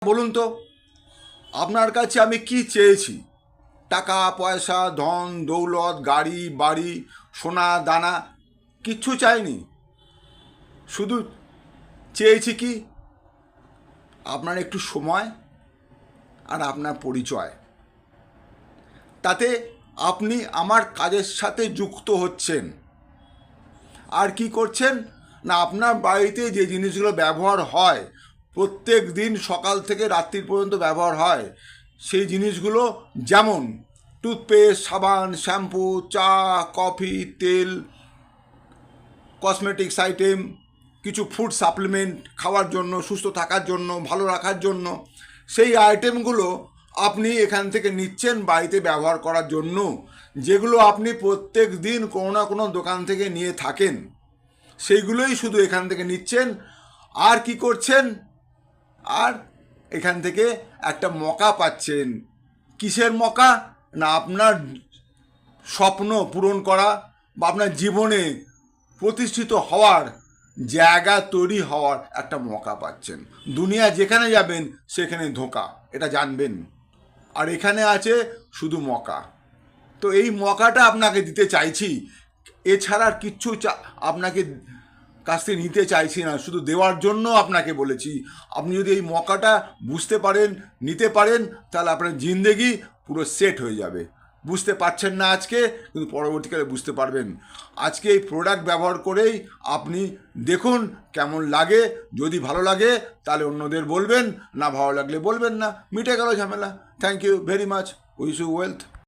বলুন তো, আপনার কাছে আমি কি চেয়েছি? টাকা পয়সা, ধন দৌলত, গাড়ি বাড়ি, সোনা দানা, কিচ্ছু চাইনি। শুধু চেয়েছি কি, আপনার একটু সময় আর আপনার পরিচয়। তাতে আপনি আমার কাজের সাথে যুক্ত হচ্ছেন। আর কি করছেন না, আপনার বাড়িতে যে জিনিসগুলো ব্যবহার হয়, প্রত্যেক দিন সকাল থেকে রাত্রি পর্যন্ত ব্যবহার হয়, সেই জিনিসগুলো যেমন টুথপেস্ট, সাবান, শ্যাম্পু, চা, কফি, তেল, কসমেটিক্স আইটেম, কিছু ফুড সাপ্লিমেন্ট খাওয়ার জন্য, সুস্থ থাকার জন্য, ভালো রাখার জন্য, সেই আইটেমগুলো আপনি এখান থেকে নিচ্ছেন বাড়িতে ব্যবহার করার জন্য, যেগুলো আপনি প্রত্যেক দিন কোনো না কোনো দোকান থেকে নিয়ে থাকেন। সেইগুলোই শুধু এখান থেকে নিচ্ছেন। আর কি করছেন? আর এখান থেকে একটা মকা পাচ্ছেন। কিসের মকা? না, আপনার স্বপ্ন পূরণ করা বা আপনার জীবনে প্রতিষ্ঠিত হওয়ার জায়গা তৈরি হওয়ার একটা মকা পাচ্ছেন। দুনিয়া যেখানে যাবেন সেখানে ধোঁকা, এটা জানবেন। আর এখানে আছে শুধু মকা। তো এই মকাটা আপনাকে দিতে চাইছি, এছাড়া আর কিচ্ছু আপনাকে কাছ থেকে নিতে চাইছি না, শুধু দেওয়ার জন্য আপনাকে বলেছি। আপনি যদি এই মকাটা বুঝতে পারেন, নিতে পারেন, তাহলে আপনার জিন্দেগি পুরো সেট হয়ে যাবে। বুঝতে পারছেন না আজকে, কিন্তু পরবর্তীকালে বুঝতে পারবেন। আজকে এই প্রোডাক্ট ব্যবহার করেই আপনি দেখুন কেমন লাগে। যদি ভালো লাগে তাহলে অন্যদের বলবেন, না ভালো লাগলে বলবেন না, মিটে গেল ঝামেলা। Thank you very much. Wish you wealth.